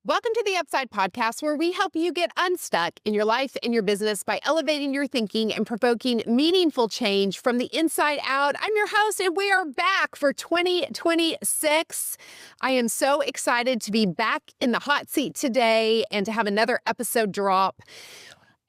Welcome to the Upside podcast, where we help you get unstuck in your life and your business by elevating your thinking and provoking meaningful change from the inside out. I'm your host, and we are back for 2026. I am so excited to be back in the hot seat today and to have another episode drop.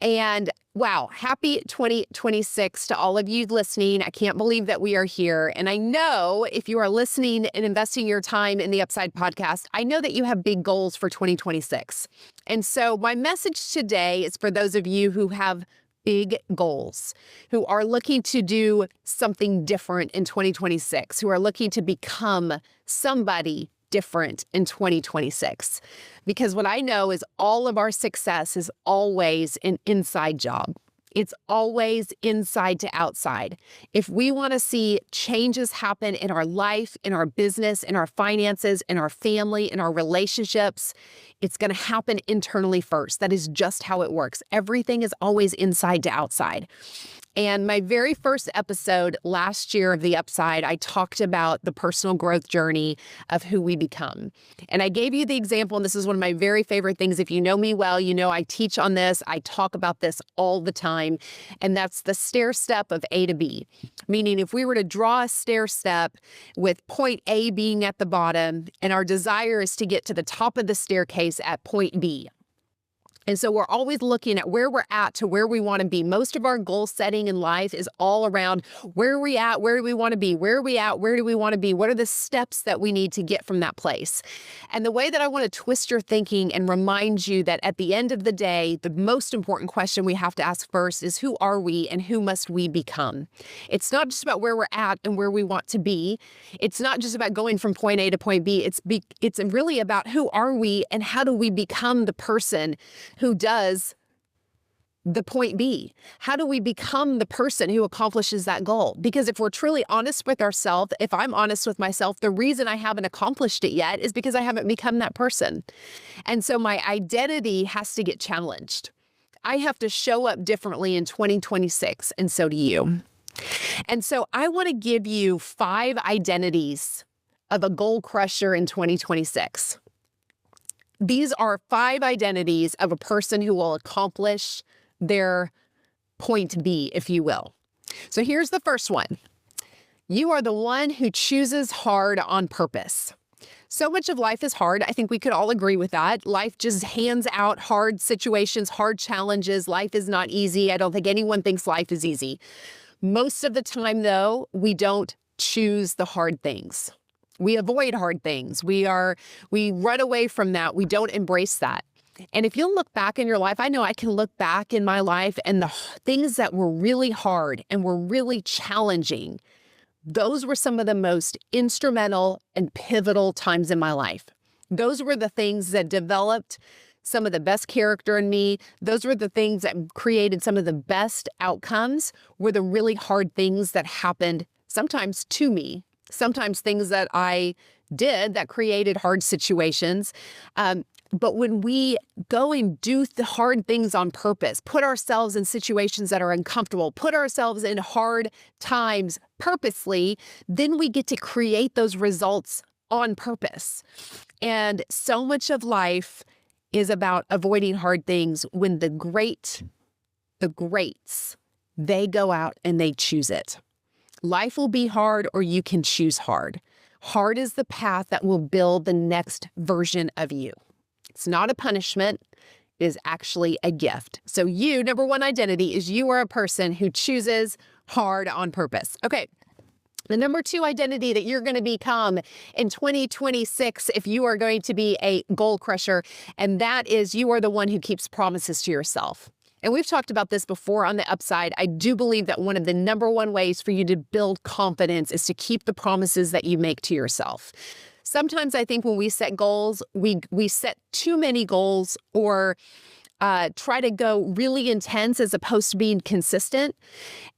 And wow, happy 2026 to all of you listening. I can't believe that we are here. And I know if you are listening and investing your time in the Upside podcast, I know that you have big goals for 2026. And so my message today is for those of you who have big goals, who are looking to do something different in 2026, who are looking to become somebody different in 2026. Because what I know is all of our success is always an inside job. It's always inside to outside. If we want to see changes happen in our life, in our business, in our finances, in our family, in our relationships, it's going to happen internally first. That is just how it works. Everything is always inside to outside. And my very first episode last year of The Upside, I talked about the personal growth journey of who we become. And I gave you the example, and this is one of my very favorite things. If you know me well, you know I teach on this. I talk about this all the time. And that's the stair step of A to B. Meaning if we were to draw a stair step with point A being at the bottom, and our desire is to get to the top of the staircase at point B. And so we're always looking at where we're at to where we want to be. Most of our goal setting in life is all around where are we at, where do we want to be, where are we at, where do we want to be, what are the steps that we need to get from that place. And the way that I want to twist your thinking and remind you that at the end of the day, the most important question we have to ask first is who are we and who must we become? It's not just about where we're at and where we want to be. It's not just about going from point A to point B. It's really about who are we and how do we become the person who does the point B? How do we become the person who accomplishes that goal? Because if we're truly honest with ourselves, if I'm honest with myself, the reason I haven't accomplished it yet is because I haven't become that person. And so my identity has to get challenged. I have to show up differently in 2026, and so do you. And so I want to give you 5 identities of a goal crusher in 2026. These are 5 identities of a person who will accomplish their point B, if you will. So here's the first one. You are the one who chooses hard on purpose. So much of life is hard. I think we could all agree with that. Life just hands out hard situations, hard challenges. Life is not easy. I don't think anyone thinks life is easy. Most of the time, though, we don't choose the hard things. We avoid hard things. We run away from that. We don't embrace that. And if you'll look back in your life, I know I can look back in my life and the things that were really hard and were really challenging, those were some of the most instrumental and pivotal times in my life. Those were the things that developed some of the best character in me. Those were the things that created some of the best outcomes, were the really hard things that happened sometimes to me. Sometimes things that I did that created hard situations. But when we go and do the hard things on purpose, put ourselves in situations that are uncomfortable, put ourselves in hard times purposely, then we get to create those results on purpose. And so much of life is about avoiding hard things when the greats, they go out and they choose it. Life will be hard, or you can choose hard. Hard is the path that will build the next version of you. It's not a punishment. It is actually a gift. So you, number 1 identity is you are a person who chooses hard on purpose. Okay. The number 2 identity that you're going to become in 2026, if you are going to be a goal crusher, and that is you are the one who keeps promises to yourself. And we've talked about this before on The Upside. I do believe that one of the number 1 ways for you to build confidence is to keep the promises that you make to yourself. Sometimes I think when we set goals, we set too many goals or try to go really intense as opposed to being consistent.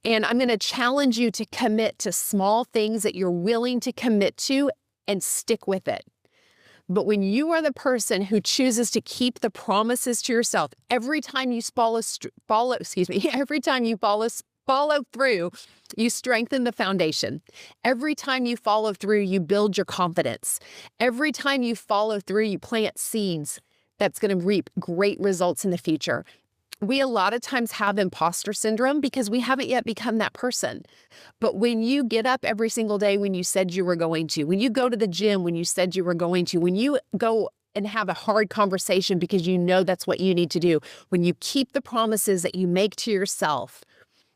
And I'm going to challenge you to commit to small things that you're willing to commit to and stick with it. But when you are the person who chooses to keep the promises to yourself, every time you follow through, you strengthen the foundation. Every time you follow through, you build your confidence. Every time you follow through, you plant seeds that's going to reap great results in the future. We a lot of times have imposter syndrome because we haven't yet become that person. But when you get up every single day when you said you were going to, when you go to the gym when you said you were going to, when you go and have a hard conversation because you know that's what you need to do, when you keep the promises that you make to yourself,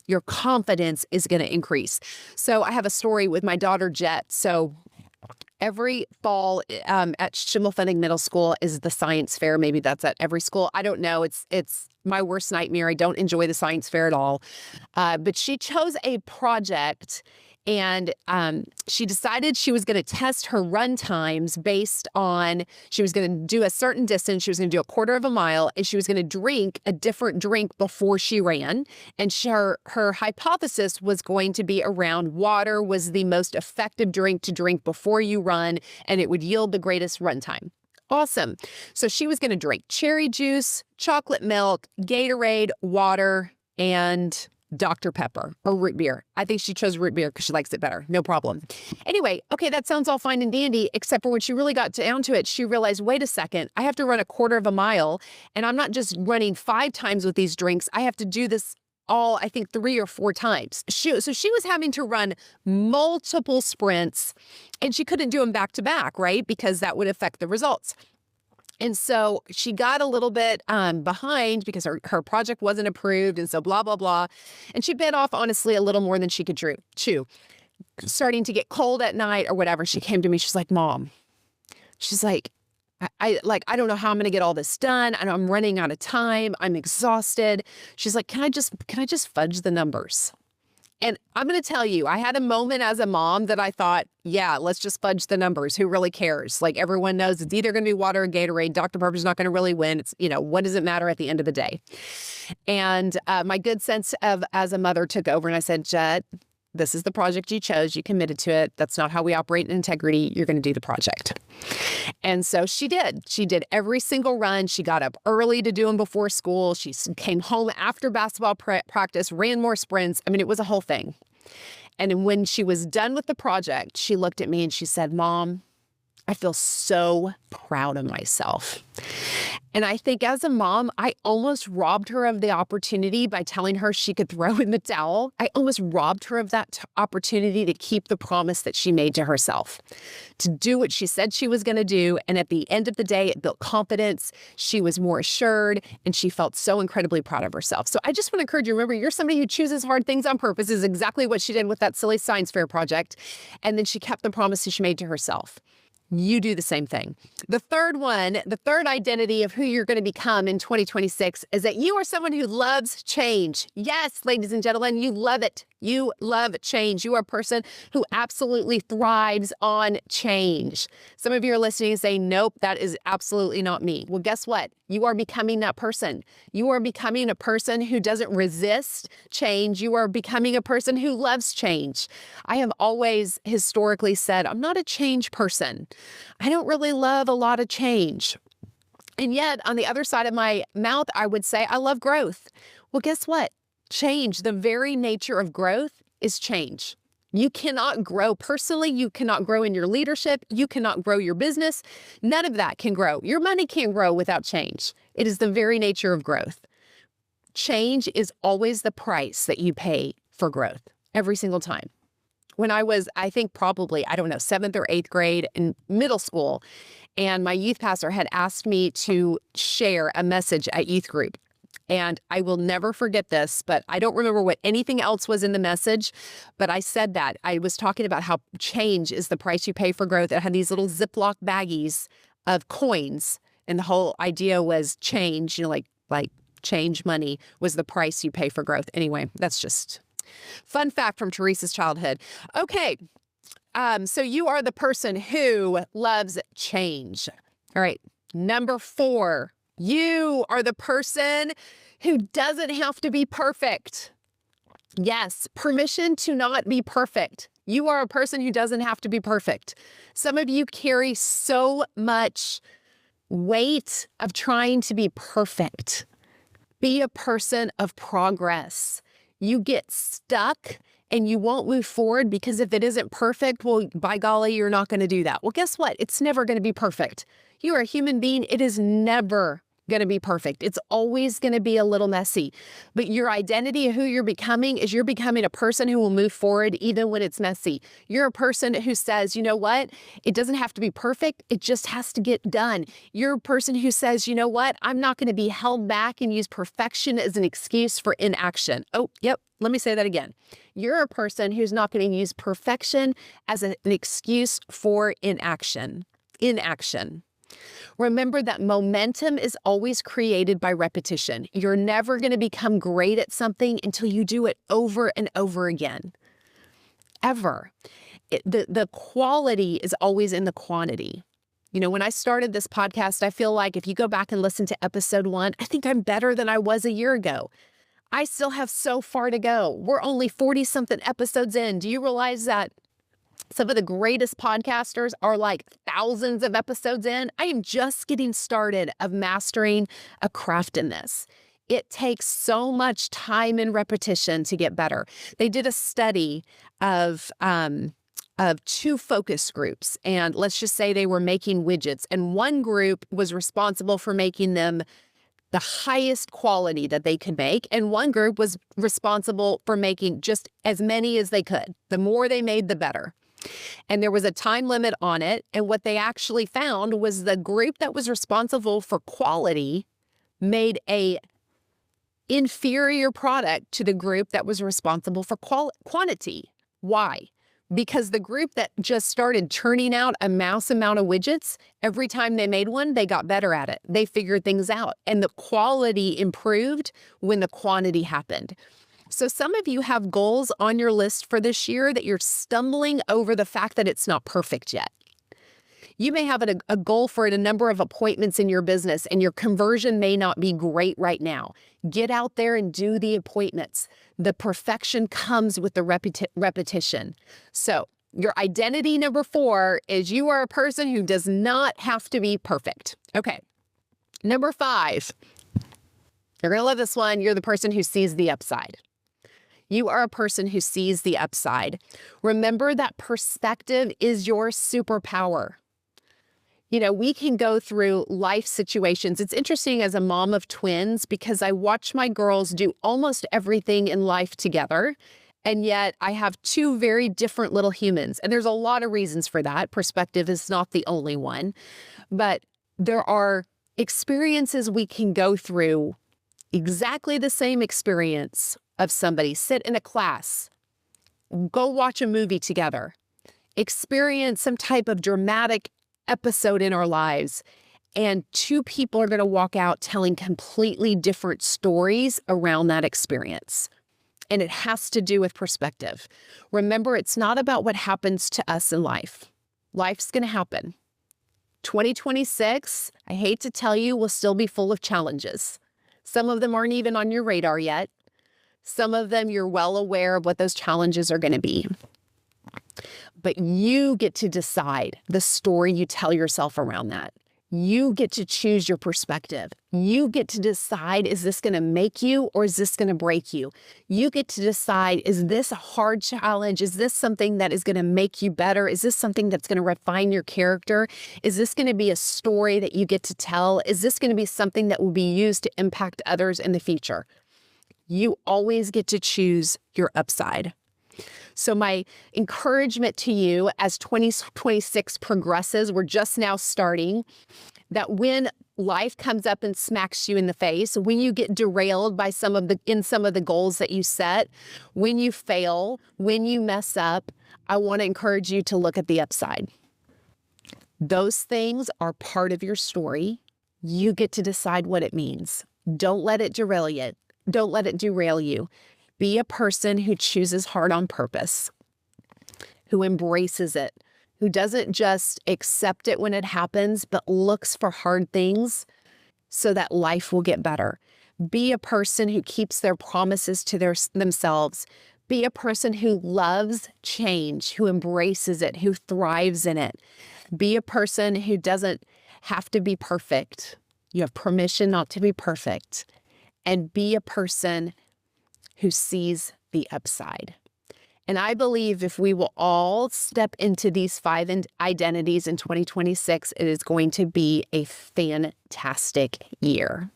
your confidence is going to increase. So I have a story with my daughter, Jet. So every fall at Schimmelfennig Middle School is the science fair. Maybe that's at every school. I don't know. It's my worst nightmare. I don't enjoy the science fair at all. But she chose a project, and she decided she was going to test her run times based on, she was going to do a certain distance. She was going to do a quarter of a mile, and she was going to drink a different drink before she ran. And her hypothesis was going to be around water was the most effective drink to drink before you run, and it would yield the greatest run time. Awesome. So she was going to drink cherry juice, chocolate milk, Gatorade, water, and Dr. Pepper or root beer. I think she chose root beer because she likes it better. No problem. Anyway, okay, that sounds all fine and dandy, except for when she really got down to it, she realized, wait a second, I have to run a quarter of a mile, and I'm not just running 5 times with these drinks. I have to do this all, I think, 3 or 4 times. So she was having to run multiple sprints, and she couldn't do them back to back, right? Because that would affect the results. And so she got a little bit behind because her project wasn't approved, and so blah, blah, blah. And she bit off, honestly, a little more than she could chew. Starting to get cold at night or whatever, she came to me. She's like, Mom, she's like, I don't know how I'm going to get all this done. And I'm running out of time. I'm exhausted. She's like, can I just fudge the numbers? And I'm going to tell you, I had a moment as a mom that I thought, yeah, let's just fudge the numbers. Who really cares? Like, everyone knows it's either going to be water or Gatorade. Dr. Pepper's not going to really win. It's, what does it matter at the end of the day? And my good sense as a mother took over, and I said, Jet, this is the project you chose. You committed to it. That's not how we operate in integrity. You're going to do the project. And so she did. She did every single run. She got up early to do them before school. She came home after basketball practice, ran more sprints. I mean, it was a whole thing. And when she was done with the project, she looked at me and she said, Mom, I feel so proud of myself. And I think as a mom, I almost robbed her of the opportunity by telling her she could throw in the towel. I almost robbed her of that opportunity to keep the promise that she made to herself, to do what she said she was going to do. And at the end of the day, it built confidence. She was more assured, and she felt so incredibly proud of herself. So I just want to encourage you, remember, you're somebody who chooses hard things on purpose, is exactly what she did with that silly science fair project. And then she kept the promises she made to herself. You do the same thing. The third identity of who you're going to become in 2026 is that you are someone who loves change. Yes, ladies and gentlemen, you love it. You love change. You are a person who absolutely thrives on change. Some of you are listening and saying, nope, that is absolutely not me. Well, guess what? You are becoming that person. You are becoming a person who doesn't resist change. You are becoming a person who loves change. I have always historically said, I'm not a change person. I don't really love a lot of change. And yet, on the other side of my mouth, I would say I love growth. Well, guess what? Change, the very nature of growth is change. You cannot grow personally. You cannot grow in your leadership. You cannot grow your business. None of that can grow. Your money can't grow without change. It is the very nature of growth. Change is always the price that you pay for growth every single time. When I was, I think probably, 7th or 8th grade in middle school, and my youth pastor had asked me to share a message at youth group. And I will never forget this, but I don't remember what anything else was in the message, but I said that. I was talking about how change is the price you pay for growth. It had these little Ziploc baggies of coins, and the whole idea was change, like change money was the price you pay for growth. Anyway, that's just fun fact from Teresa's childhood. Okay, so you are the person who loves change. All right, number 4. You are the person who doesn't have to be perfect. Yes, permission to not be perfect. You are a person who doesn't have to be perfect. Some of you carry so much weight of trying to be perfect. Be a person of progress. You get stuck and you won't move forward because if it isn't perfect, well, by golly, you're not going to do that. Well, guess what? It's never going to be perfect. You are a human being. It is never going to be perfect. It's always going to be a little messy. But your identity of who you're becoming is you're becoming a person who will move forward even when it's messy. You're a person who says, you know what? It doesn't have to be perfect. It just has to get done. You're a person who says, you know what? I'm not going to be held back and use perfection as an excuse for inaction. Oh, yep. Let me say that again. You're a person who's not going to use perfection as an excuse for inaction. Inaction. Remember that momentum is always created by repetition. You're never going to become great at something until you do it over and over again. Ever. The quality is always in the quantity. You know, when I started this podcast, I feel like if you go back and listen to episode 1, I think I'm better than I was a year ago. I still have so far to go. We're only 40-something episodes in. Do you realize that some of the greatest podcasters are like thousands of episodes in? I am just getting started of mastering a craft in this. It takes so much time and repetition to get better. They did a study of 2 focus groups, and let's just say they were making widgets, and one group was responsible for making them the highest quality that they could make, and one group was responsible for making just as many as they could. The more they made, the better. And there was a time limit on it. And what they actually found was the group that was responsible for quality made a inferior product to the group that was responsible for quantity. Why? Because the group that just started churning out a mouse amount of widgets, every time they made one, they got better at it. They figured things out. And the quality improved when the quantity happened. So some of you have goals on your list for this year that you're stumbling over the fact that it's not perfect yet. You may have a goal for a number of appointments in your business, and your conversion may not be great right now. Get out there and do the appointments. The perfection comes with the repetition. So your identity number 4 is you are a person who does not have to be perfect. Okay. Number 5, you're going to love this one. You're the person who sees the upside. You are a person who sees the upside. Remember that perspective is your superpower. You know, we can go through life situations. It's interesting as a mom of twins because I watch my girls do almost everything in life together. And yet I have 2 very different little humans. And there's a lot of reasons for that. Perspective is not the only one. But there are experiences we can go through, exactly the same experience of somebody, sit in a class, go watch a movie together, experience some type of dramatic episode in our lives, and 2 people are going to walk out telling completely different stories around that experience. And it has to do with perspective. Remember, it's not about what happens to us in life. Life's going to happen. 2026, I hate to tell you, will still be full of challenges. Some of them aren't even on your radar yet. Some of them you're well aware of what those challenges are going to be. But you get to decide the story you tell yourself around that. You get to choose your perspective. You get to decide, is this going to make you or is this going to break you? You get to decide, is this a hard challenge? Is this something that is going to make you better? Is this something that's going to refine your character? Is this going to be a story that you get to tell? Is this going to be something that will be used to impact others in the future? You always get to choose your upside. So my encouragement to you as 2026 progresses, we're just now starting, that when life comes up and smacks you in the face, when you get derailed by some of the goals that you set, when you fail, when you mess up, I want to encourage you to look at the upside. Those things are part of your story. You get to decide what it means. Don't let it derail you. Don't let it derail you. Be a person who chooses hard on purpose, who embraces it, who doesn't just accept it when it happens, but looks for hard things so that life will get better. Be a person who keeps their promises to themselves. Be a person who loves change, who embraces it, who thrives in it. Be a person who doesn't have to be perfect. You have permission not to be perfect. And be a person who sees the upside. And I believe if we will all step into these 5 identities in 2026, it is going to be a fantastic year.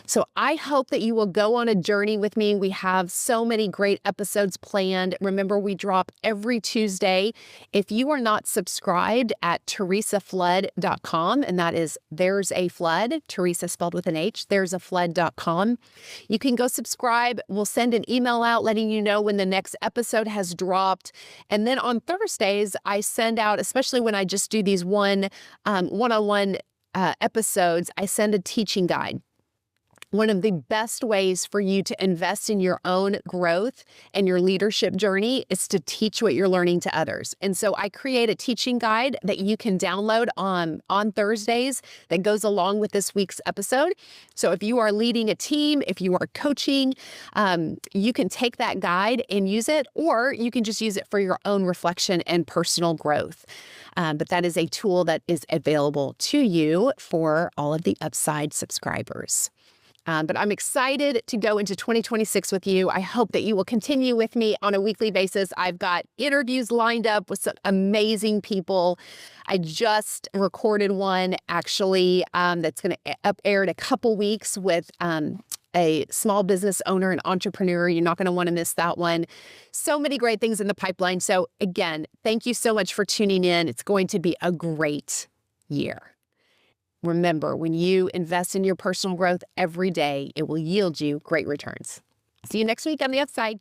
So I hope that you will go on a journey with me. We have so many great episodes planned. Remember, we drop every Tuesday. If you are not subscribed at teresaflood.com, and that is There's a Flood, Teresa spelled with an H, there'saflood.com. You can go subscribe. We'll send an email out letting you know when the next episode has dropped. And then on Thursdays, I send out, especially when I just do these one-on-one episodes, I send a teaching guide. One of the best ways for you to invest in your own growth and your leadership journey is to teach what you're learning to others. And so I create a teaching guide that you can download on Thursdays that goes along with this week's episode. So if you are leading a team, if you are coaching, you can take that guide and use it, or you can just use it for your own reflection and personal growth. But that is a tool that is available to you for all of the Upside subscribers. But I'm excited to go into 2026 with you. I hope that you will continue with me on a weekly basis. I've got interviews lined up with some amazing people. I just recorded one actually that's going to air in a couple weeks with a small business owner and entrepreneur. You're not going to want to miss that one. So many great things in the pipeline. So again, thank you so much for tuning in. It's going to be a great year. Remember, when you invest in your personal growth every day, it will yield you great returns. See you next week on The Upside.